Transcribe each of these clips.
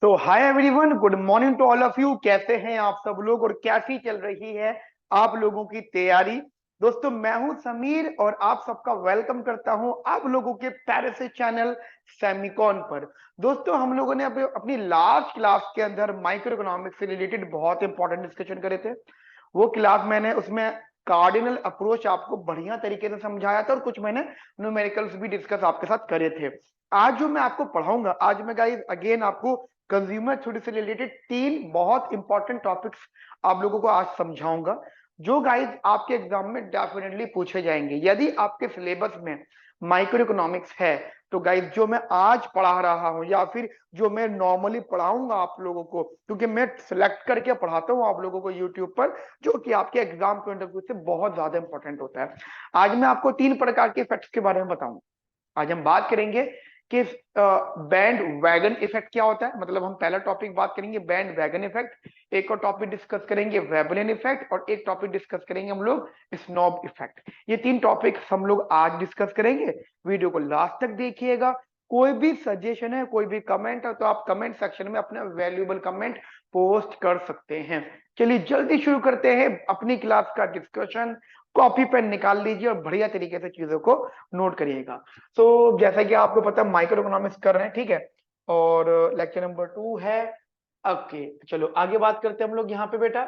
तो hi everyone, good morning to all of you. कैसे हैं आप सब लोग और कैसी चल रही है आप लोगों की तैयारी। दोस्तों, मैं हूं समीर और आप सबका वेलकम करता हूं आप लोगों के प्यारे से चैनल सेमिकॉन पर। दोस्तों, हम लोगों ने अपनी लास्ट क्लास के अंदर माइक्रो इकोनॉमिक्स से रिलेटेड बहुत इंपॉर्टेंट डिस्कशन करे थे। वो क्लास मैंने उसमें कार्डिनल अप्रोच आपको बढ़िया तरीके से समझाया था और कुछ मैंने न्यूमेरिकल्स भी डिस्कस आपके साथ करे थे। आज जो मैं आपको पढ़ाऊंगा, आज मैं गाइस अगेन आपको कंज्यूमर थ्योरी से रिलेटेड तीन बहुत इंपॉर्टेंट टॉपिक्स आप लोगों को आज समझाऊंगा, जो गाइस आपके एग्जाम में डेफिनेटली पूछे जाएंगे। यदि आपके सिलेबस में माइक्रो इकोनॉमिक्स है तो गाइस जो मैं आज पढ़ा रहा हूं या फिर जो मैं नॉर्मली पढ़ाऊंगा आप लोगों को, क्योंकि मैं सिलेक्ट करके पढ़ाता हूं आप लोगों को यूट्यूब पर, जो कि आपके एग्जाम पॉइंट ऑफ व्यू से बहुत ज्यादा इंपॉर्टेंट होता है। आज मैं आपको तीन प्रकार के इफेक्ट्स के बारे में बताऊंगा। आज हम बात करेंगे कि बैंड वैगन इफेक्ट क्या होता है, मतलब हम पहला टॉपिक बात करेंगे बैंड वैगन इफेक्ट, एक और टॉपिक डिस्कस करेंगे वेबलिन इफेक्ट और एक टॉपिक डिस्कस करेंगे हम लोग स्नॉब इफेक्ट। ये तीन टॉपिक हम लोग आज डिस्कस करेंगे। वीडियो को लास्ट तक देखिएगा। कोई भी सजेशन है, कोई भी कमेंट है तो आप कमेंट सेक्शन में अपना वैल्यूएबल कमेंट पोस्ट कर सकते हैं। चलिए जल्दी शुरू करते हैं अपनी क्लास का डिस्कशन। कॉपी पेन निकाल लीजिए और बढ़िया तरीके से चीजों को नोट करिएगा। तो जैसा कि आपको पता है माइक्रो इकोनॉमिक्स कर रहे हैं, ठीक है, और लेक्चर नंबर 2 है। ओके, चलो आगे बात करते हैं हम लोग यहाँ पे। बेटा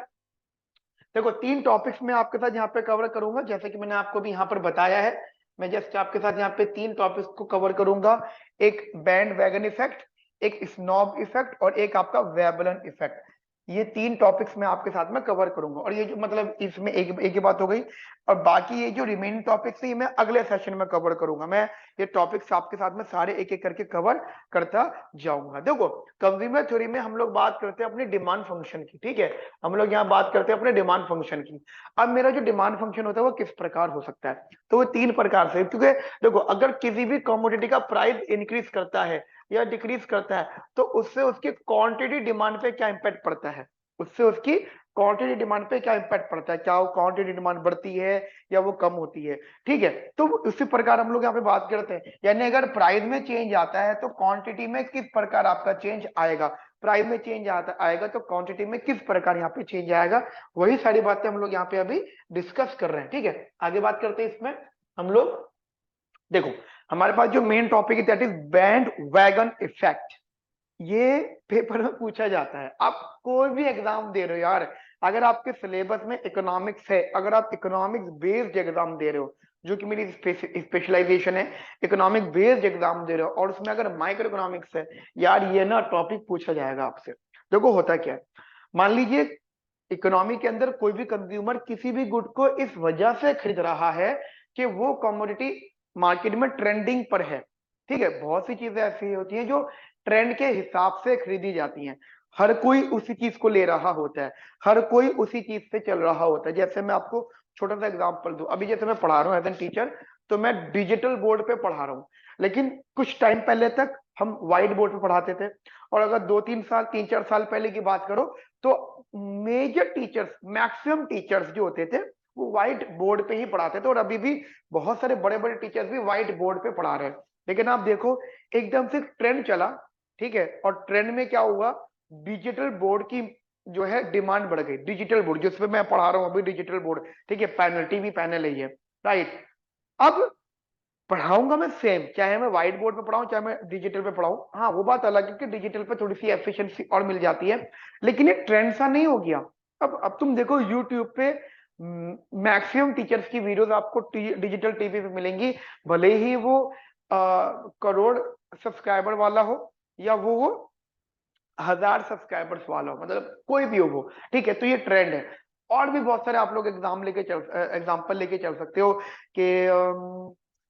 देखो, तीन टॉपिक्स में आपके साथ यहाँ पे कवर करूंगा, जैसे कि मैंने आपको भी यहाँ पर बताया है। मैं जस्ट आपके साथ यहाँ पे तीन टॉपिक्स को कवर करूंगा। एक बैंड वैगन इफेक्ट, एक स्नॉब इफेक्ट और एक आपका वेबलन इफेक्ट। ये तीन टॉपिक्स मैं आपके साथ में कवर करूंगा और ये जो मतलब इसमें एक ही बात हो गई। और बाकी ये जो रिमेनिंग टॉपिक्स है ये मैं अगले सेशन में कवर करूंगा। मैं ये टॉपिक्स आपके साथ में सारे एक एक करके कवर करता जाऊंगा। देखो, कंज्यूमर थ्योरी में हम लोग बात करते हैं अपनी डिमांड फंक्शन की, ठीक है। हम लोग यहाँ बात करते हैं अपने डिमांड फंक्शन की। अब मेरा जो डिमांड फंक्शन होता है वो किस प्रकार हो सकता है, तो वो तीन प्रकार से, क्योंकि देखो अगर किसी भी कमोडिटी का प्राइस इंक्रीज करता है या डिक्रीज करता है तो उससे उसकी क्वांटिटी डिमांड पे क्या इंपैक्ट पड़ता है, उससे उसकी क्वांटिटी डिमांड पे क्या इंपैक्ट पड़ता है, क्या वो क्वांटिटी डिमांड बढ़ती है या वो कम होती है, ठीक है। तो उसी प्रकार हम लोग यहाँ पे बात करते हैं, यानी अगर प्राइस में चेंज आता है तो क्वांटिटी में किस प्रकार आपका चेंज आएगा, प्राइस में चेंज आता आएगा तो क्वांटिटी में किस प्रकार यहाँ पे चेंज आएगा। वही सारी बातें हम लोग यहाँ पे अभी डिस्कस कर रहे हैं, ठीक है। आगे बात करते हैं इसमें हम लोग। देखो, हमारे पास जो मेन टॉपिक है that is band wagon effect. ये पेपर में पूछा जाता है। आप कोई भी एग्जाम दे रहे हो यार, अगर आपके सिलेबस में इकोनॉमिक्स है, अगर आप इकोनॉमिक्स बेस्ड एग्जाम दे रहे हो, जो कि मेरी स्पेशलाइजेशन है, इकोनॉमिक बेस्ड एग्जाम दे रहे हो और उसमें अगर माइक्रो इकोनॉमिक्स है, यार ये ना टॉपिक पूछा जाएगा आपसे। देखो होता क्या है, मान लीजिए इकोनॉमी के अंदर कोई भी कंज्यूमर किसी भी गुड को इस वजह से खरीद रहा है कि वो कमोडिटी मार्केट में ट्रेंडिंग पर है, ठीक है। बहुत सी चीजें ऐसी होती हैं जो ट्रेंड के हिसाब से खरीदी जाती हैं। हर कोई उसी चीज को ले रहा होता है, हर कोई उसी चीज से चल रहा होता है। जैसे मैं आपको छोटा सा एग्जांपल दूं, अभी जैसे मैं पढ़ा रहा हूँ एज एन टीचर, तो मैं डिजिटल बोर्ड पे पढ़ा रहा हूँ, लेकिन कुछ टाइम पहले तक हम व्हाइट बोर्ड पे पढ़ाते थे। और अगर 2-3 साल 3-4 साल पहले की बात करो तो मेजर टीचर्स, मैक्सिमम टीचर्स जो होते थे वो व्हाइट बोर्ड पे ही पढ़ाते थे, और अभी भी बहुत सारे बड़े बड़े टीचर्स भी व्हाइट बोर्ड पे पढ़ा रहे हैं। लेकिन आप देखो, एकदम से ट्रेंड चला, ठीक है, और ट्रेंड में क्या हुआ, डिजिटल बोर्ड की जो है डिमांड बढ़ गई। डिजिटल बोर्ड जिसपे मैं पढ़ा रहा हूँ अभी, डिजिटल बोर्ड, ठीक है, पैनल टीवी पैनल है ये, राइट। अब पढ़ाऊंगा मैं सेम, चाहे मैं व्हाइट बोर्ड पे पढ़ाऊं चाहे मैं डिजिटल पे पढ़ाऊं। हाँ, वो बात अलग है कि डिजिटल पे थोड़ी सी एफिशिएंसी और मिल जाती है, लेकिन ये ट्रेंड सा नहीं हो गया। अब तुम देखो यूट्यूब पे मैक्सिमम टीचर्स की वीडियोस आपको डिजिटल टीवी पे मिलेंगी, भले ही वो करोड़ सब्सक्राइबर वाला हो या वो 1000 सब्सक्राइबर्स वाला हो, मतलब कोई भी हो वो, ठीक है। तो ये ट्रेंड है। और भी बहुत सारे आप लोग एग्जाम्पल लेके चल सकते हो कि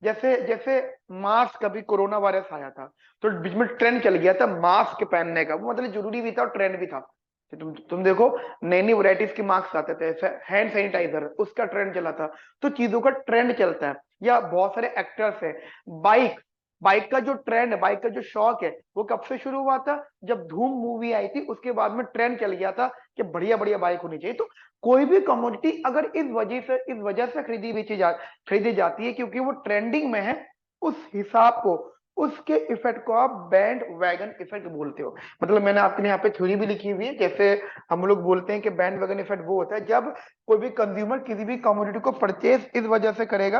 जैसे जैसे मास्क, अभी कोरोना वायरस आया था तो बीच में ट्रेंड चल गया था मास्क पहनने का, वो मतलब जरूरी भी था और ट्रेंड भी था। तो तुम देखो, नई नई वैरायटीज के मास्क आते थे, हैंड सैनिटाइजर उसका ट्रेंड चला था। तो चीजों का ट्रेंड चलता है। या बहुत सारे एक्टर्स है, बाइक बाइक का जो ट्रेंड है, बाइक का जो शौक है, वो कब से शुरू हुआ था, जब धूम मूवी आई थी उसके बाद में ट्रेंड चल गया था कि बढ़िया बढ़िया बाइक होनी चाहिए। तो कोई भी कमोडिटी अगर इस वजह से खरीदी जाती है क्योंकि वो ट्रेंडिंग में है, उस हिसाब को उसके इफेक्ट को आप बैंड वैगन इफेक्ट बोलते हो। मतलब मैंने आपके लिए यहाँ पे थ्योरी भी लिखी हुई है, जैसे हम लोग बोलते हैं कि बैंड वैगन इफेक्ट वो होता है जब कोई भी कंज्यूमर किसी भी कमोडिटी को परचेज इस वजह से करेगा,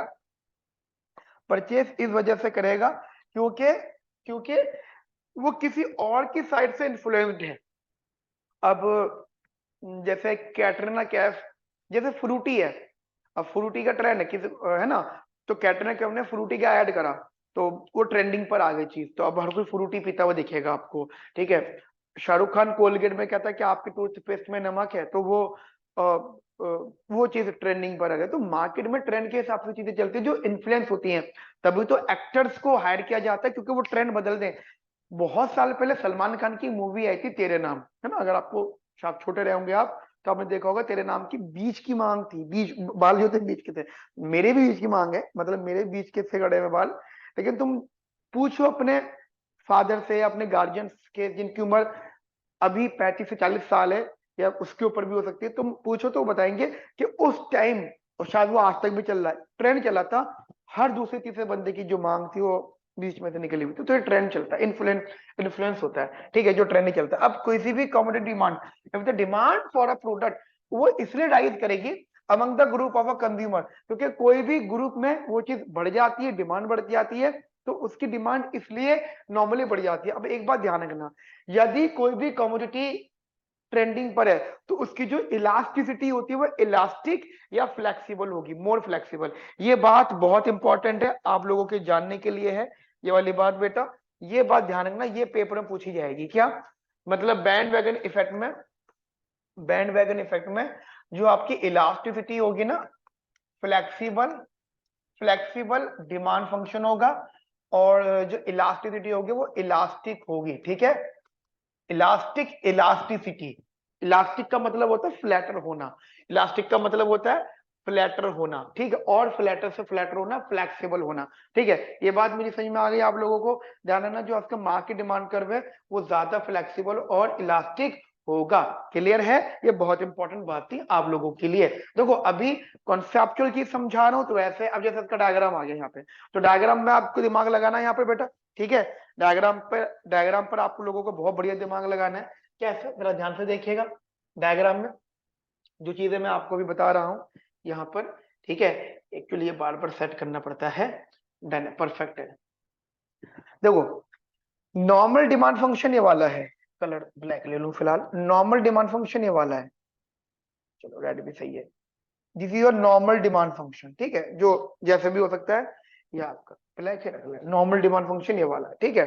परचेज इस वजह से करेगा क्योंकि क्योंकि वो किसी और की साइड से इन्फ्लुएंस्ड है। अब जैसे कैटरीना कैफ, जैसे फ्रूटी है, अब फ्रूटी का ट्रेंड है किसी, है ना, तो कैटरीना कैफ ने फ्रूटी का ऐड करा तो वो ट्रेंडिंग पर आ गई चीज, तो अब हर कोई फ्रूटी पीता हुआ दिखेगा आपको। ठीक है, शाहरुख खान कोलगेट में कहता है कि आपके टूथपेस्ट में नमक है, तो वो चीज ट्रेंडिंग पर आ गई। तो मार्केट में ट्रेंड के हिसाब से चीजें चलती है जो इन्फ्लुएंस होती हैं, तभी तो एक्टर्स को हायर किया जाता है क्योंकि वो ट्रेंड बदल दें। बहुत साल पहले सलमान खान की मूवी आई थी तेरे नाम, है ना, अगर आपको, आप छोटे रहे होंगे आप, तो आपने देखा होगा तेरे नाम की बीच की मांग थी, बीच बाल जो थे बीच के थे, मेरे भी बीच की मांग है, मतलब मेरे बीच के थे गड़े हुए बाल। लेकिन तुम पूछो अपने फादर से, अपने गार्जियंस के जिनकी उम्र अभी 35 से 40 साल है या उसके ऊपर भी हो सकती है, तुम पूछो तो वो बताएंगे कि उस टाइम, और शायद वो आज तक भी चल रहा है, ट्रेंड चला था, हर दूसरे तीसरे बंदे की जो मांग थी वो बीच में से निकली हुई थी। तो ये ट्रेंड चलता है, इन्फ्लुएंस होता है। ठीक है, जो ट्रेंड नहीं चलता। अब किसी भी commodity demand, if the demand for a product, वो इसलिए राइज करेगी among the group of a consumer, क्योंकि कोई भी ग्रुप में वो चीज बढ़ जाती है, डिमांड बढ़ जाती है, तो उसकी डिमांड इसलिए नॉर्मली बढ़ जाती है। अब एक बात ध्यान रखना, यदि कोई भी कमोडिटी ट्रेंडिंग पर है तो उसकी जो इलास्टिसिटी होती है वो इलास्टिक या फ्लेक्सिबल होगी, मोर फ्लेक्सिबल। ये बात बहुत इंपॉर्टेंट है आप लोगों के जानने के लिए है, ये वाली बात बेटा, ये बात ध्यान रखना, ये पेपर में पूछी जाएगी। क्या मतलब बैंड वैगन इफेक्ट में जो आपकी इलास्टिसिटी होगी ना, फ्लेक्सिबल फ्लेक्सिबल डिमांड फंक्शन होगा, और जो इलास्टिसिटी होगी वो इलास्टिक होगी। ठीक है, इलास्टिक, इलास्टिसिटी, इलास्टिक का मतलब होता है फ्लैटर होना, इलास्टिक का मतलब होता है फ्लैटर होना। ठीक है, और फ्लैटर से फ्लैटर होना, फ्लेक्सिबल होना। ठीक है, ये बात मुझे समझ में आ गई आप लोगों को। ध्यान रखना, जो आपका मार्केट डिमांड कर्व है वो ज्यादा फ्लेक्सिबल और इलास्टिक होगा। क्लियर है, ये बहुत इंपॉर्टेंट बात थी आप लोगों के लिए। देखो अभी कॉन्सेप्चुअल चीज समझा रहा हूं, तो ऐसे अब जैसे इसका डायग्राम आ गया यहाँ पे, तो डायग्राम में आपको दिमाग लगाना है यहाँ पे बेटा। ठीक है, डायग्राम पर आप लोगों को बहुत बढ़िया दिमाग लगाना है। कैसे, जरा ध्यान से देखिएगा डायग्राम में जो चीजें मैं आपको भी बता रहा हूं यहाँ पर। ठीक है, एक्चुअली ये बार बार सेट करना पड़ता है। डन, परफेक्ट है। देखो नॉर्मल डिमांड फंक्शन ये वाला है, कलर ब्लैक ले लूं फिलहाल, नॉर्मल डिमांड फंक्शन ये वाला है, चलो रेड भी सही है। This is your normal demand function. ठीक है, जो जैसे भी हो सकता है, ये आपका ब्लैक है, नॉर्मल डिमांड फंक्शन ये वाला है। ठीक है,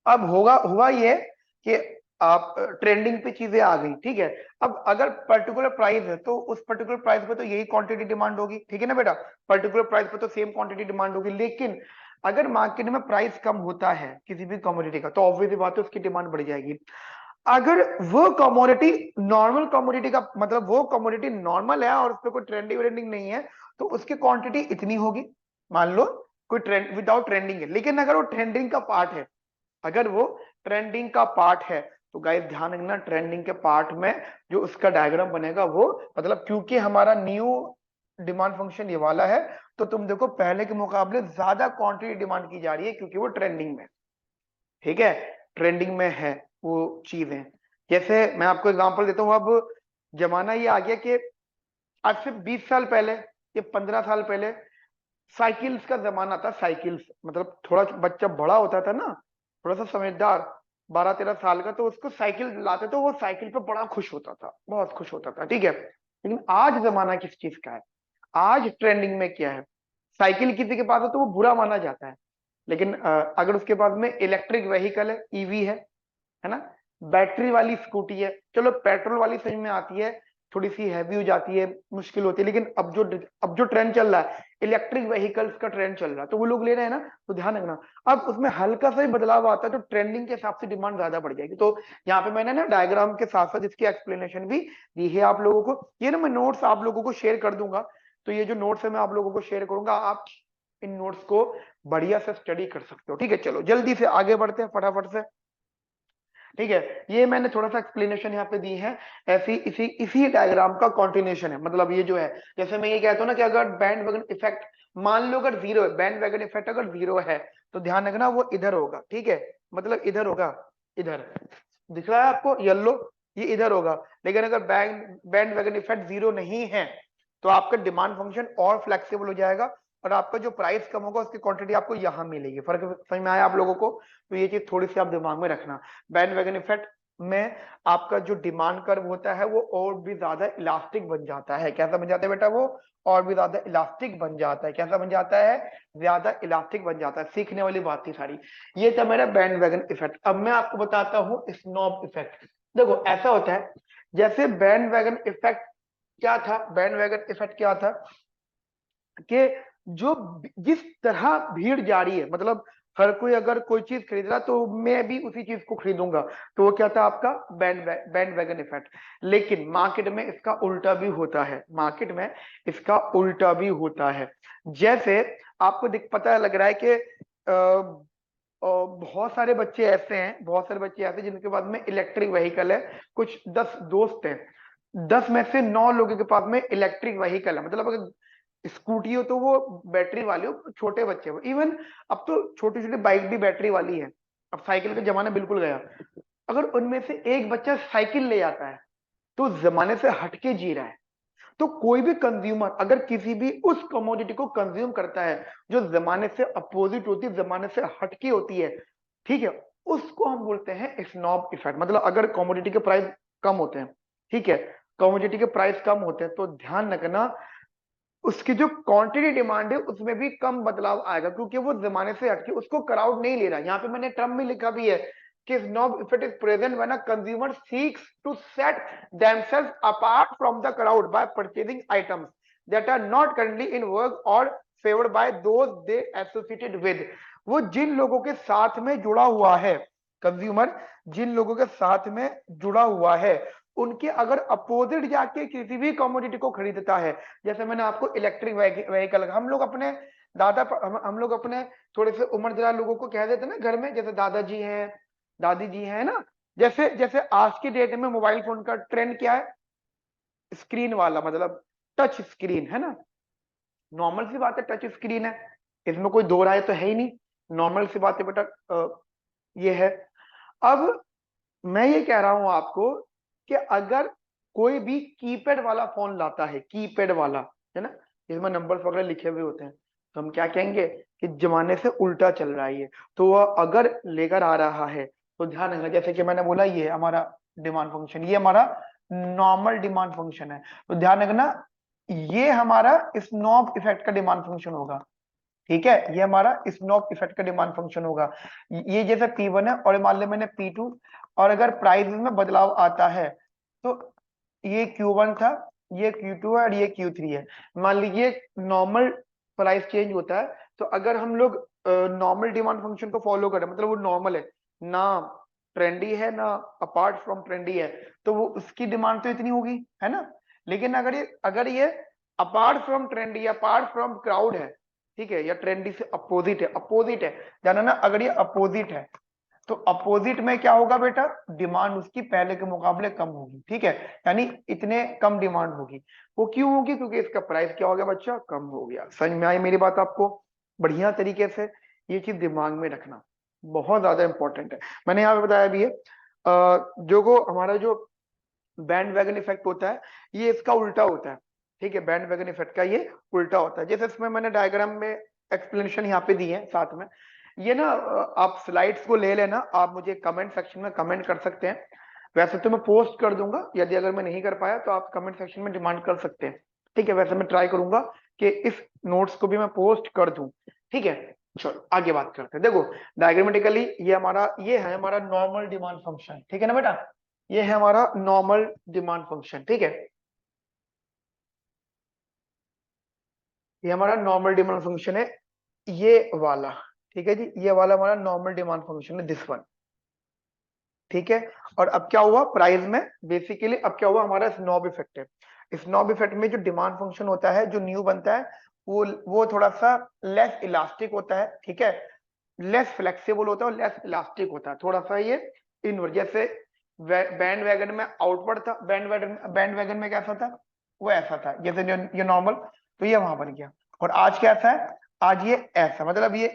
अब होगा हुआ ये कि आप ट्रेंडिंग पे चीजें आ गई। ठीक है, अब अगर पर्टिकुलर प्राइस है तो उस पर्टिकुलर प्राइस पे तो यही क्वांटिटी डिमांड होगी। ठीक है ना बेटा, पर्टिकुलर प्राइस पे तो सेम क्वांटिटी डिमांड होगी। लेकिन अगर मार्केट में प्राइस कम होता है किसी भी कमोडिटी का, तो ऑब्वियसली बात है उसकी डिमांड बढ़ जाएगी। अगर वो कमोडिटी नॉर्मल कमोडिटी का, मतलब वो कमोडिटी नॉर्मल है और उस पर कोई ट्रेंडिंग व्रेंडिंग नहीं है, तो उसकी क्वांटिटी इतनी होगी, मान लो कोई ट्रेंड विदाउट ट्रेंडिंग है। लेकिन अगर वो ट्रेंडिंग का पार्ट है, अगर वो ट्रेंडिंग का पार्ट है, तो गाइस ध्यान रखना, ट्रेंडिंग के पार्ट में जो उसका डायग्राम बनेगा वो, मतलब क्योंकि हमारा न्यू डिमांड फंक्शन ये वाला है, तो तुम देखो पहले के मुकाबले ज्यादा क्वांटिटी डिमांड की जा रही है क्योंकि वो ट्रेंडिंग में। ठीक है, ट्रेंडिंग में है वो चीजें। जैसे मैं आपको एग्जांपल देता हूं, अब जमाना ये आ गया कि आज से 20 साल पहले या 15 साल पहले साइकिल्स का जमाना था। साइकिल्स मतलब थोड़ा बच्चा बड़ा होता था ना, थोड़ा सा समझदार, 12-13 साल का, तो उसको साइकिल लाते तो वो साइकिल पे बड़ा खुश होता था, बहुत खुश होता था। ठीक है, लेकिन आज जमाना किस चीज का है, आज ट्रेंडिंग में क्या है, साइकिल किसी के पास है तो वो बुरा माना जाता है। लेकिन अगर उसके पास में इलेक्ट्रिक व्हीकल है, ईवी है ना, बैटरी वाली स्कूटी है, चलो पेट्रोल वाली समझ में आती है, थोड़ी सी हैवी हो जाती है, मुश्किल होती है, लेकिन अब जो ट्रेंड चल रहा है, इलेक्ट्रिक व्हीकल्स का ट्रेंड चल रहा है, तो वो लोग ले रहे हैं ना, तो ध्यान रखना। अब उसमें हल्का सा ही बदलाव आता है तो ट्रेंडिंग के हिसाब से डिमांड ज्यादा बढ़ जाएगी। तो यहाँ पे मैंने ना डायग्राम के साथ साथ इसकी एक्सप्लेनेशन भी दी है आप लोगों को। ये ना मैं नोट्स आप लोगों को शेयर कर दूंगा, तो ये जो नोट्स है मैं आप लोगों को शेयर करूंगा, आप इन नोट्स को बढ़िया से स्टडी कर सकते हो। ठीक है, चलो जल्दी से आगे बढ़ते हैं फटाफट से। ठीक है, ये मैंने थोड़ा सा एक्सप्लेनेशन यहाँ पे दी है, ऐसी इसी इसी डायग्राम का कंटिन्यूशन है। मतलब ये जो है, जैसे मैं ये कहता हूँ ना कि अगर बैंड वैगन इफेक्ट, मान लो अगर जीरो है, बैंड वैगन इफेक्ट अगर जीरो है तो ध्यान रखना वो इधर होगा, ठीक है, मतलब इधर होगा, इधर दिख रहा है आपको येलो, ये इधर होगा। लेकिन अगर band band wagon effect zero नहीं है तो आपका डिमांड फंक्शन और फ्लेक्सिबल हो जाएगा और आपका जो प्राइस कम होगा उसकी क्वांटिटी आपको यहाँ मिलेगी। फर्क समझ में आया आप लोगों को? तो ये चीज थोड़ी सी आप दिमाग में रखना। बैंड वैगन इफेक्ट में आपका जो डिमांड कर्व होता है वो और भी ज्यादा इलास्टिक बन जाता है। कैसा बन जाता है बेटा? वो और भी ज्यादा इलास्टिक बन जाता है। कैसा बन जाता है? ज्यादा इलास्टिक बन जाता है। सीखने वाली बात थी सारी। ये था मेरा बैंड वैगन इफेक्ट। अब मैं आपको बताता हूँ स्नॉब इफेक्ट। देखो ऐसा होता है, जैसे बैंड वैगन इफेक्ट क्या था, बैंड वैगन इफेक्ट क्या था कि जो जिस तरह भीड़ जा रही है, मतलब हर कोई अगर कोई चीज खरीद रहा तो मैं भी उसी चीज को खरीदूंगा, तो वो क्या था आपका बैंड वैगन इफेक्ट। लेकिन मार्केट में इसका उल्टा भी होता है, मार्केट में इसका उल्टा भी होता है। जैसे आपको पता लग रहा है कि बहुत सारे बच्चे ऐसे हैं, बहुत सारे बच्चे ऐसे जिनके पास में इलेक्ट्रिक व्हीकल है। कुछ 10 दोस्त हैं, 10 में से 9 लोगों के पास में इलेक्ट्रिक व्हीकल है। मतलब अगर स्कूटी हो तो वो बैटरी वाली हो, छोटे बच्चे हो। इवन अब तो छोटी छोटी बाइक भी बैटरी वाली है। अब साइकिल का जमाना बिल्कुल गया। अगर उनमें से एक बच्चा साइकिल ले आता है तो जमाने से हटके जी रहा है। तो कोई भी कंज्यूमर अगर किसी भी उस कमोडिटी को कंज्यूम करता है जो जमाने से अपोजिट होती है, जमाने से हटके होती है, ठीक है, उसको हम बोलते हैं स्नॉब इफेक्ट। मतलब अगर कमोडिटी के प्राइस कम होते हैं, ठीक है, कमोडिटी के प्राइस कम होते हैं तो ध्यान रखना उसकी जो क्वांटिटी डिमांड है उसमें भी कम बदलाव आएगा, क्योंकि वो जमाने से हटके उसको क्राउड नहीं ले रहा। यहाँ पे मैंने टर्म में लिखा भी है कि snob effect is present when a consumer seeks to set themselves apart from the crowd by purchasing items that are not currently in vogue or favoured by those they associated with. वो जिन लोगों के साथ में जुड़ा हुआ है, consumer जिन लोगों के साथ में जुड़ा हुआ है, उनके अगर अपोजिट जाके किसी भी कमोडिटी को खरीदता है, जैसे मैंने आपको इलेक्ट्रिक व्हीकल, हम लोग अपने हम लोग अपने थोड़े से उम्रदराज लोगों को कह देते ना घर में, जैसे दादाजी हैं, दादी जी हैं ना, जैसे जैसे आज की डेट में मोबाइल फोन का ट्रेंड क्या है? स्क्रीन वाला, मतलब टच स्क्रीन है ना। नॉर्मल सी बात है, टच स्क्रीन है, इसमें कोई दो राय तो है ही नहीं। नॉर्मल सी बात है बेटा, ये है। अब मैं ये कह रहा हूं आपको कि अगर कोई भी कीपैड वाला फोन लाता है, कीपैड वाला, है ना, जिसमें नंबर्स वगैरह लिखे हुए होते हैं, तो हम क्या कहेंगे कि जमाने से उल्टा चल रहा है ये। तो वह अगर लेकर आ रहा है तो ध्यान रखना, जैसे कि मैंने बोला ये हमारा डिमांड फंक्शन, ये हमारा नॉर्मल डिमांड फंक्शन है। तो ध्यान रखना ये हमारा स्नॉब इफेक्ट का डिमांड फंक्शन होगा। ठीक है, ये हमारा स्नॉब इफेक्ट का डिमांड फंक्शन होगा। ये जैसे P1 है और मान लिया मैंने P2, और अगर प्राइस में बदलाव आता है तो ये Q1 था, ये Q2 है और ये Q3 है। मान लीजिए नॉर्मल प्राइस चेंज होता है, तो अगर हम लोग नॉर्मल डिमांड फंक्शन को फॉलो करें, मतलब वो नॉर्मल है ना, ट्रेंडी है ना अपार्ट फ्रॉम ट्रेंडी है, तो वो उसकी डिमांड तो इतनी होगी, है ना। लेकिन अगर ये अपार्ट फ्रॉम ट्रेंडी या अपार्ट फ्रॉम क्राउड है, ठीक है, या ट्रेंडी से अपोजिट है, अपोजिट है, जाना ना, अगर ये अपोजिट है तो अपोजिट में क्या होगा बेटा? डिमांड उसकी पहले के मुकाबले कम होगी, ठीक है, यानी इतने कम डिमांड होगी। वो क्यों होगी? क्योंकि इसका प्राइस क्या हो गया बच्चा? कम हो गया। समझ में आई मेरी बात आपको? बढ़िया तरीके से ये चीज दिमाग में रखना, बहुत ज्यादा इंपॉर्टेंट है। मैंने यहाँ पे बताया भी है जो हमारा जो बैंड वैगन इफेक्ट होता है ये इसका उल्टा होता है, ठीक है, बैंड वैगन इफेक्ट का ये उल्टा होता है। जैसे इसमें मैंने डायग्राम में एक्सप्लेनेशन यहाँ पे दी है साथ में, ये ना आप स्लाइड्स को ले लेना, आप मुझे कमेंट सेक्शन में कमेंट कर सकते हैं। वैसे तो मैं पोस्ट कर दूंगा, यदि अगर मैं नहीं कर पाया तो आप कमेंट सेक्शन में डिमांड कर सकते हैं, ठीक है। वैसे मैं ट्राई करूंगा कि इस नोट्स को भी मैं पोस्ट कर दूं, ठीक है। चलो आगे बात करते हैं। देखो डायग्रामेटिकली ये है हमारा नॉर्मल डिमांड फंक्शन, ठीक है ना बेटा, ये है हमारा नॉर्मल डिमांड फंक्शन, ठीक है, ये हमारा नॉर्मल डिमांड फंक्शन है, ये वाला, ठीक है जी, ये वाला हमारा नॉर्मल डिमांड फंक्शन है, दिस वन, ठीक है। और अब क्या हुआ प्राइस में? बेसिकली अब क्या हुआ, हमारा स्नॉब इफेक्ट है। स्नॉब इफेक्ट में जो डिमांड फंक्शन होता है, जो न्यू बनता है, वो थोड़ा सा लेस इलास्टिक होता है, ठीक है, लेस फ्लेक्सिबल होता है और लेस इलास्टिक होता है, थोड़ा सा ये इनवर्ट। जैसे बैंड वैगन में आउटवर्ड था, बैंड वैगन में कैसा था? वो ऐसा था, जैसे ये नॉर्मल, तो ये वहां बन गया। और आज कैसा है, आज ये ऐसा, मतलब ये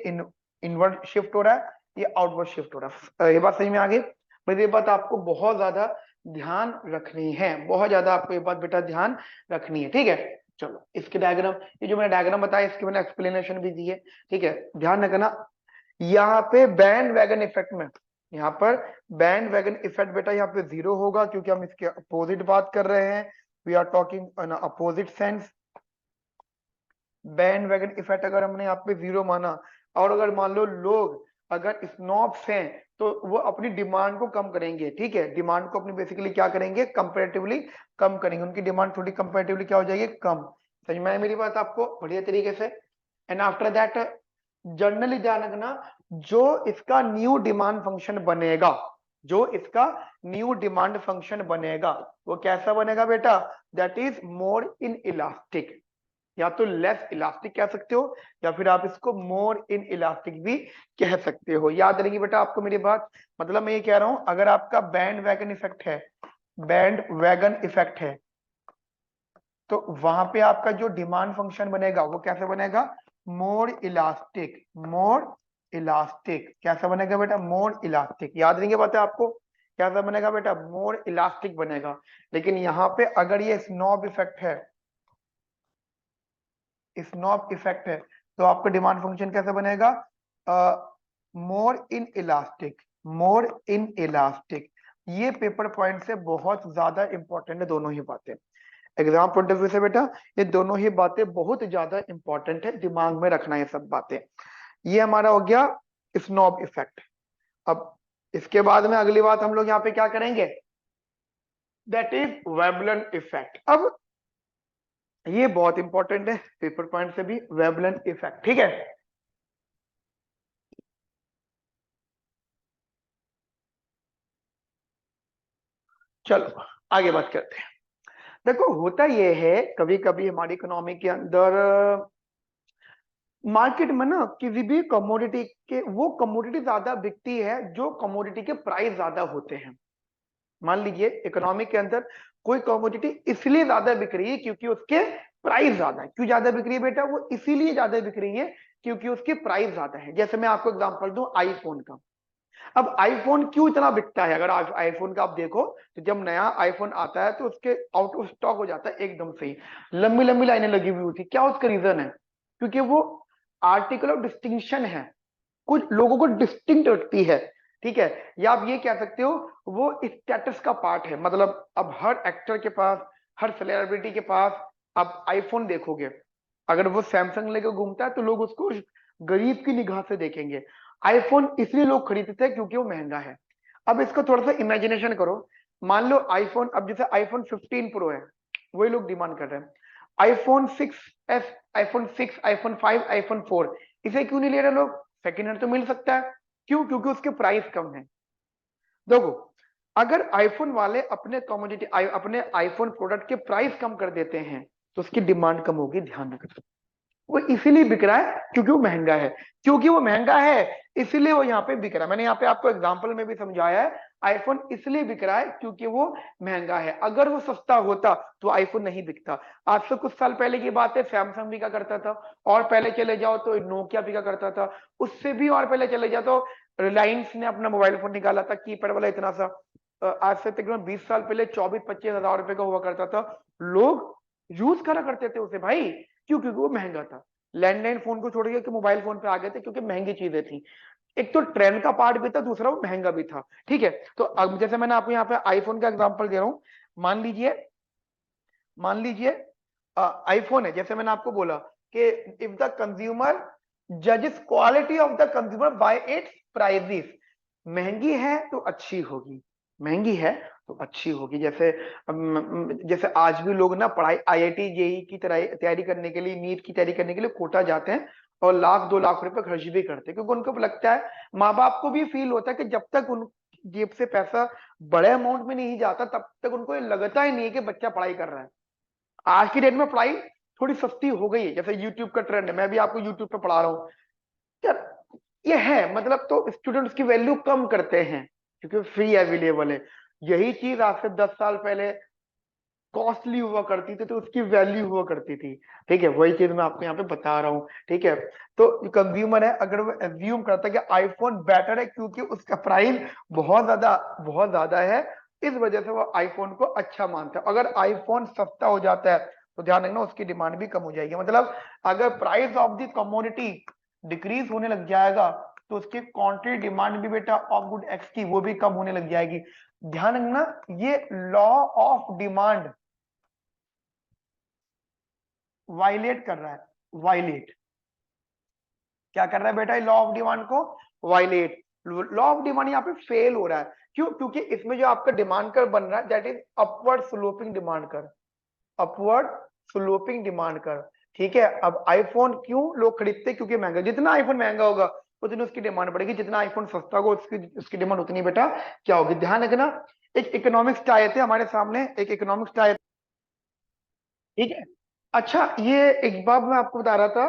इनवर्ड शिफ्ट हो रहा है, ये आउटवर्ड शिफ्ट हो रहा है। ये बात सही में आ गई। बस ये बात आपको बहुत ज्यादा ध्यान रखनी है, बहुत ज्यादा आपको ये बात बेटा ध्यान रखनी है, ठीक है। चलो इसके डायग्राम, ये जो मैंने डायग्राम बताया इसके मैंने एक्सप्लेनेशन भी दी है, ठीक है, ध्यान रखना। यहाँ पे बैंड वैगन इफेक्ट में, यहाँ पर बैंड वैगन इफेक्ट बेटा यहाँ पे 0 होगा, क्योंकि हम इसके अपोजिट बात कर रहे हैं, we are talking in opposite sense. Bandwagon effect अगर हमने यहाँ पे 0 माना, और अगर मान लो लोग अगर स्नॉब्स हैं तो वो अपनी डिमांड को कम करेंगे, ठीक है, डिमांड को अपनी बेसिकली क्या करेंगे, कंपैरेटिवली कम करेंगे, उनकी डिमांड थोड़ी कंपैरेटिवली क्या हो जाएगी, कम। समझ में आई मेरी बात आपको बढ़िया तरीके से। एंड आफ्टर दैट जनरली ध्यान रखना, जो इसका न्यू डिमांड फंक्शन बनेगा, जो इसका न्यू डिमांड फंक्शन बनेगा वो कैसा बनेगा बेटा, that is more in elastic, या तो लेस इलास्टिक कह सकते हो, या फिर आप इसको मोर इन इलास्टिक भी कह सकते हो। याद रहेगी बेटा आपको मेरी बात, मतलब मैं ये कह रहा हूं अगर आपका बैंड वैगन इफेक्ट है, बैंड वैगन इफेक्ट है, तो वहां पे आपका जो डिमांड फंक्शन बनेगा वो कैसे बनेगा, मोर इलास्टिक, मोर इलास्टिक। कैसा बनेगा बेटा, मोर इलास्टिक। याद रहेंगे बातें आपको, कैसा बनेगा बेटा, मोर इलास्टिक बनेगा। लेकिन यहाँ पे अगर ये स्नॉब इफेक्ट है, स्नॉब इफेक्ट है, तो आपका डिमांड फंक्शन कैसे बनेगा, more inelastic, more inelastic. ये पेपर पॉइंट से बहुत ज्यादा इंपॉर्टेंट है दोनों ही बातें, एग्जाम पॉइंट ऑफ व्यू से बेटा ये दोनों ही बातें बहुत ज्यादा इंपॉर्टेंट है, दिमाग में रखना ये सब बातें। ये हमारा हो गया स्नॉब इफेक्ट। अब इसके बाद में अगली बात हम लोग यहाँ पे क्या करेंगे, दैट इज वेबलन इफेक्ट। अब ये बहुत इंपॉर्टेंट है पेपर पॉइंट से भी, वेबलन इफेक्ट, ठीक है। चलो आगे बात करते हैं। देखो होता ये है कभी कभी हमारी इकोनॉमी के अंदर मार्केट में ना किसी भी कमोडिटी के, वो कमोडिटी ज्यादा बिकती है जो कमोडिटी के प्राइस ज्यादा होते हैं। मान लीजिए इकोनॉमी के अंदर कोई कमोडिटी इसलिए ज्यादा बिक रही है क्योंकि उसके प्राइस ज्यादा है। क्यों ज्यादा बिक रही है बेटा, वो इसीलिए ज्यादा बिक रही है क्योंकि उसके प्राइस ज्यादा है। जैसे मैं आपको एग्जांपल दूं आईफोन का। अब आईफोन क्यों इतना बिकता है, अगर आईफोन का आप देखो तो जब नया आईफोन आता है तो उसके आउट ऑफ स्टॉक हो जाता है एकदम से ही, लंबी लंबी लाइनें लगी हुई होती। क्या उसका रीजन है, क्योंकि वो आर्टिकल ऑफ डिस्टिंक्शन है, कुछ लोगों को डिस्टिंक्ट रखती है, ठीक है। या आप ये कह सकते हो वो स्टेटस का पार्ट है। मतलब अब हर एक्टर के पास, हर सेलिब्रिटी के पास आप आईफोन देखोगे, अगर वो सैमसंग लेकर घूमता है तो लोग उसको गरीब की निगाह से देखेंगे। आईफोन इसलिए लोग खरीदते हैं क्योंकि वो महंगा है। अब इसको थोड़ा सा इमेजिनेशन करो, मान लो आईफोन, अब जैसे आईफोन 15 प्रो है, वही लोग डिमांड कर रहे हैं। IPhone 6s, iPhone 6, iPhone 5, iPhone 4, इसे क्यों नहीं ले रहे लोग, सेकेंड हैंड तो मिल सकता है। क्यों, क्योंकि उसके प्राइस कम है। देखो अगर आईफोन वाले अपने कमोडिटी, अपने आईफोन प्रोडक्ट के प्राइस कम कर देते हैं तो उसकी डिमांड कम होगी, ध्यान रखना। वो इसीलिए बिक रहा है क्योंकि वो महंगा है, क्योंकि वो महंगा है इसीलिए वो यहाँ पे बिक रहा है। मैंने यहाँ पे आपको एग्जांपल में भी समझाया है, आईफोन इसलिए बिक रहा है क्योंकि वो महंगा है। अगर वो सस्ता होता तो आईफोन नहीं बिकता। आज से कुछ साल पहले की बात है, सैमसंग बिका करता था, और पहले चले जाओ तो नोकिया बिका करता था, उससे भी और पहले चले जाओ तो रिलायंस ने अपना मोबाइल फोन निकाला था कीपैड वाला इतना सा, आज से तकरीबन 20 साल पहले 24-25 हजार रुपए का हुआ करता था। लोग यूज करा करते थे उसे भाई, क्यों, क्योंकि वो महंगा था। लैंडलाइन फोन को छोड़ के मोबाइल फोन पे आ गए थे क्योंकि महंगी चीजें थी। एक तो ट्रेंड का पार्ट भी था, दूसरा वो महंगा भी था, ठीक है। तो अब जैसे मैंने आपको यहाँ पे आईफोन का एग्जांपल दे रहा हूँ, मान लीजिए, मान लीजिए आईफोन है, जैसे मैंने आपको बोला कि इफ द कंज्यूमर जजेस quality of the consumer bye it's prices, महंगी है तो अच्छी होगी, महंगी है तो अच्छी होगी। जैसे जैसे आज भी लोग ना पढ़ाई आईआईटी जेई की तैयारी करने के लिए, नीट की तैयारी करने के लिए कोटा जाते हैं और 1-2 लाख रुपए खर्च भी करते हैं, क्योंकि उनको लगता है, माँ बाप को भी फील होता है कि जब तक उन जेब से पैसा बड़े अमाउंट में नहीं जाता तब तक उनको ये लगता ही नहीं है कि बच्चा पढ़ाई कर रहा है। आज की डेट में पढ़ाई थोड़ी सस्ती हो गई है, जैसे यूट्यूब का ट्रेंड है, मैं भी आपको यूट्यूब पे पढ़ा रहा हूँ यार, ये है मतलब, तो स्टूडेंट्स की वैल्यू कम करते हैं क्योंकि फ्री अवेलेबल है। यही चीज आज से 10 साल पहले कॉस्टली हुआ करती थी तो उसकी वैल्यू हुआ करती थी। ठीक है, वही चीज मैं आपको यहाँ पे बता रहा हूँ। ठीक है, तो कंज्यूमर है, अगर वो एज्यूम करता है कि आईफोन बेटर है क्योंकि उसका प्राइस बहुत ज्यादा है, इस वजह से वो आईफोन को अच्छा मानता है। अगर आईफोन सस्ता हो जाता है तो ध्यान रखना उसकी डिमांड भी कम हो जाएगी। मतलब अगर price of the commodity decrease होने लग जाएगा तो उसकी क्वांटिटी डिमांड भी बेटा ऑफ गुड एक्स की वो भी कम होने लग जाएगी। ध्यान रखना, ये लॉ ऑफ डिमांड वायलेट कर रहा है, वायलेट क्या कर रहा है बेटा, लॉ ऑफ डिमांड को वायलेट। लॉ ऑफ डिमांड यहाँ पे फेल हो रहा है, क्यों? क्योंकि इसमें जो आपका डिमांड कर बन रहा है that is upward sloping demand कर, अपवर्ड स्लोपिंग डिमांड कर। ठीक है, अब आईफोन क्यों लोग खरीदते हैं? क्योंकि महंगा, जितना आईफोन महंगा होगा उतनी उसकी डिमांड बढ़ेगी, जितना आईफोन सस्ता होगा उसकी उसकी डिमांड उतनी बेटा क्या होगी। ध्यान रखना, एक इकोनॉमिक्स आए थे हमारे सामने, एक इकोनॉमिक्स आए। ठीक है, अच्छा ये एक बात मैं आपको बता रहा था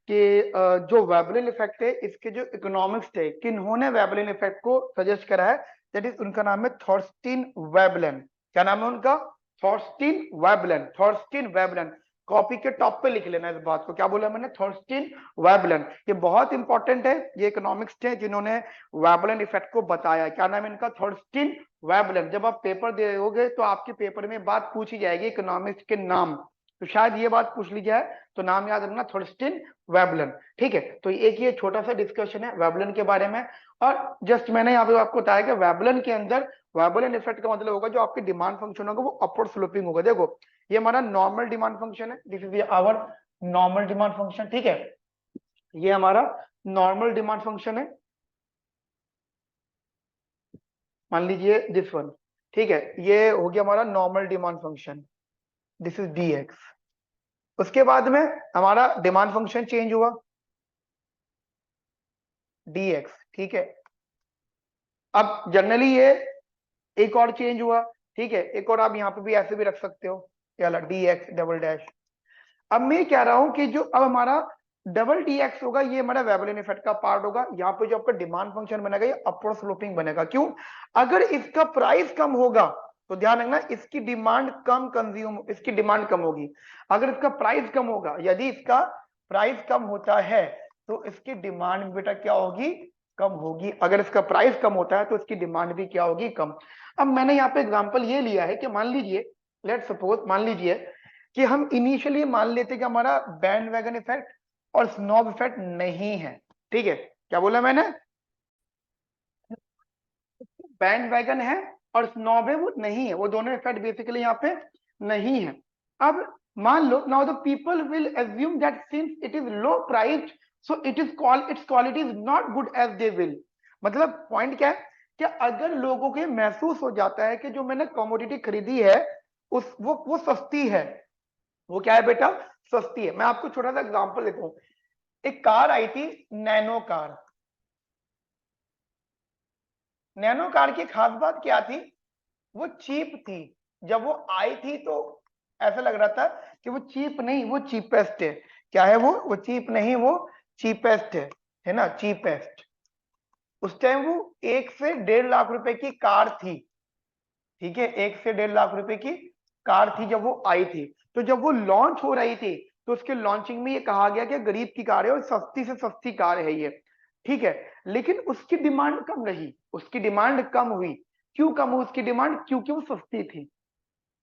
कि जो वेबलिन इफेक्ट है इसके जो इकोनॉमिक्स थे, किन्होंने वेबलिन इफेक्ट को सजेस्ट करा है, दैट इज उनका नाम है थॉर्स्टीन वेबलन। क्या नाम है उनका? थॉर्स्टीन वेबलन, थॉर्स्टीन वेबलन। कॉपी के टॉप पे लिख लेना इस बात को, क्या बोला मैंने? थॉर्स्टीन वेबलन। ये बहुत इंपॉर्टेंट है, ये इकोनॉमिक्स थे जिन्होंने वेबलन इफेक्ट को बताया। क्या नाम है इनका? थॉर्स्टीन वेबलन। जब आप पेपर दोगे तो आपके पेपर में बात पूछी जाएगी इकोनॉमिक्स के नाम, तो शायद ये बात पूछ ली जाए, तो नाम याद रखना थॉर्स्टीन वेबलन। ठीक है, तो एक ये छोटा सा डिस्कशन है वेबलन के बारे में। और जस्ट मैंने यहाँ पे आपको बताया कि वेबलन के अंदर वेबलन इफेक्ट का मतलब होगा जो आपकी डिमांड फंक्शन होगा वो अपवर्ड स्लोपिंग होगा। देखो ये हमारा नॉर्मल डिमांड फंक्शन है, this is our normal demand function. ठीक है, ये हमारा नॉर्मल डिमांड फंक्शन है, मान लीजिए दिस वन। ठीक है, ये हो गया हमारा normal demand function, this is D x. उसके बाद में हमारा डिमांड फंक्शन चेंज हुआ डी एक्स। ठीक है, अब जनरली ये एक और चेंज हुआ। ठीक है, एक और आप यहाँ पे भी ऐसे भी रख सकते हो, ये वाला डी एक्स डबल डैश। अब मैं कह रहा हूं कि जो अब हमारा डबल डी एक्स होगा ये हमारा वेबलिन इफेक्ट का पार्ट होगा। यहाँ पे जो आपका डिमांड फंक्शन बनेगा ये अपवर्ड स्लोपिंग बनेगा। क्यों? अगर इसका प्राइस कम होगा तो ध्यान रखना इसकी डिमांड कम कंज्यूम, इसकी डिमांड कम होगी। अगर इसका प्राइस कम होगा, यदि इसका प्राइस कम होता है तो इसकी डिमांड बेटा क्या होगी? कम होगी। अगर इसका प्राइस कम होता है तो इसकी डिमांड भी क्या होगी? कम। अब मैंने यहाँ पे एग्जांपल ये लिया है कि मान लीजिए, लेट सपोज मान लीजिए कि हम इनिशियली मान लेते कि हमारा बैंड वैगन इफेक्ट और स्नॉब इफेक्ट नहीं है। ठीक है, क्या बोला मैंने? बैंड वैगन है और स्नॉब है वो नहीं है, वो दोनों इफेक्ट बेसिकली यहाँ पे नहीं है। अब मान लो now the people will assume that since it is low price so it is called its quality is not good as they will. मतलब पॉइंट क्या है कि अगर लोगों को महसूस हो जाता है कि जो मैंने कमोडिटी खरीदी है उस वो सस्ती है, वो क्या है बेटा? सस्ती है। मैं आपको छोटा सा एग्जांपल देता हूं, एक कार आई थी, नैनो कार। नैनो कार की खास बात क्या थी? वो चीप थी। जब वो आई थी तो ऐसा लग रहा था कि वो चीप नहीं, वो चीपेस्ट है। क्या है वो चीप नहीं, वो चीपेस्ट है ना, चीपेस्ट। उस टाइम वो 1 से 1.5 लाख रुपए की कार थी। ठीक है, 1 से 1.5 लाख रुपए की कार थी जब वो आई थी। तो जब वो लॉन्च हो रही थी तो उसके लॉन्चिंग में ये कहा गया कि गरीब की कार है और सस्ती से सस्ती कार है ये। ठीक है, लेकिन उसकी डिमांड कम रही, उसकी डिमांड कम हुई। क्यों कम हुई उसकी डिमांड? क्योंकि वो सस्ती थी।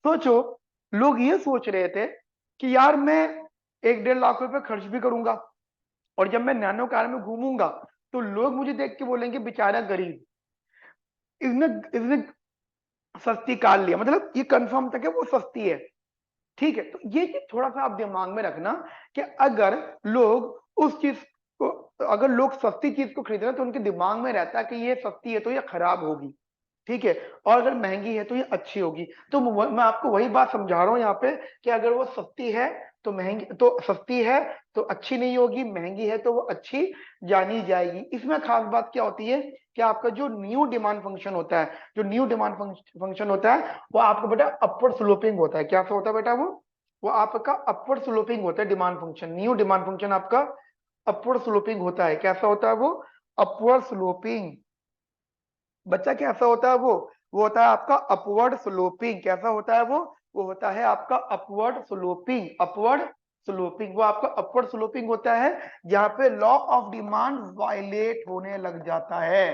सोचो, लोग ये सोच रहे थे कि यार मैं 1-1.5 लाख रुपए खर्च भी करूंगा और जब मैं नैनो कार में घूमूंगा तो लोग मुझे देख के बोलेंगे बेचारा गरीब, इसने इसने सस्ती कार लिया, मतलब ये कंफर्म था कि वो सस्ती है। ठीक है, तो ये चीज थोड़ा सा आप दिमाग में रखना कि अगर लोग उस चीज को, अगर लोग सस्ती चीज को खरीद रहे हैं तो उनके दिमाग में रहता है कि ये सस्ती है तो ये खराब होगी। ठीक है, और अगर महंगी है तो ये अच्छी होगी। तो मैं आपको वही बात समझा रहा हूं यहाँ पे कि अगर वो सस्ती है तो महंगी, तो सस्ती है तो अच्छी नहीं होगी, महंगी है तो वो अच्छी जानी जाएगी। इसमें खास बात क्या होती है कि आपका जो न्यू डिमांड फंक्शन होता है, जो न्यू डिमांड फंक्शन होता है वो आपका बेटा अपवर्ड स्लोपिंग होता है। क्या होता है बेटा? वो आपका अपवर्ड स्लोपिंग होता है demand function. New demand function आपका अपवर्ड स्लोपिंग होता है। कैसा होता है वो? Upward sloping. बच्चा कैसा होता है वो होता है आपका अपवर्ड स्लोपिंग। कैसा होता है वो? वो होता है आपका अपवर्ड स्लोपिंग। अपवर्ड स्लोपिंग, वो आपका अपवर्ड स्लोपिंग होता है जहां पे लॉ ऑफ डिमांड वायलेट होने लग जाता है।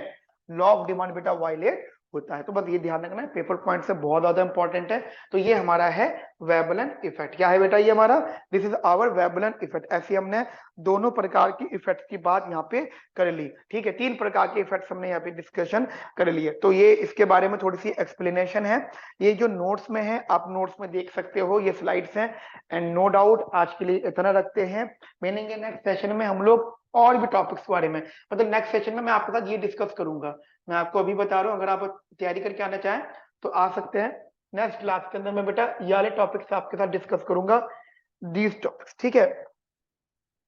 लॉ ऑफ डिमांड बेटा वायलेट होता है। तो बस ये ध्यान रखना है, पेपर पॉइंट से बहुत ज्यादा इंपॉर्टेंट है। तो ये हमारा है वेबलन इफेक्ट। क्या है बेटा ये हमारा, this is our Veblen effect. ऐसे हमने दोनों प्रकार की इफेक्ट की बात यहाँ पे कर ली। ठीक है, 3 प्रकार के इफेक्ट्स हमने यहाँ पे डिस्कशन कर लिए। तो ये इसके बारे में थोड़ी सी एक्सप्लेनेशन है, ये जो नोट्स में है आप नोट्स में देख सकते हो, ये स्लाइड्स हैं। एंड नो डाउट आज के लिए इतना रखते हैं, मिलेंगे नेक्स्ट सेशन में हम लोग और भी टॉपिक्स के बारे में। मतलब नेक्स्ट सेशन में मैं आपके साथ ये डिस्कस करूंगा। मैं आपको अभी बता रहा हूँ, अगर आप तैयारी करके आना चाहें तो आ सकते हैं। नेक्स्ट क्लास के अंदर मैं बेटा ये वाले टॉपिक्स आपके साथ डिस्कस करूंगा, दीज टॉपिक्स। ठीक है,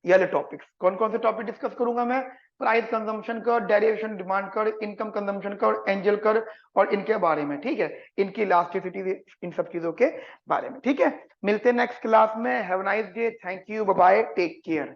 ये वाले टॉपिक्स कौन कौन से टॉपिक डिस्कस करूंगा मैं, प्राइस कंजम्पशन कर, डेरिवेशन डिमांड कर, इनकम कंजम्पशन कर, एंजल कर, और इनके बारे में। ठीक है, इनकी इलास्टिसिटी, इन सब चीजों के बारे में। ठीक है, मिलते हैं नेक्स्ट क्लास में। Have nice day, thank you, bye bye, take care.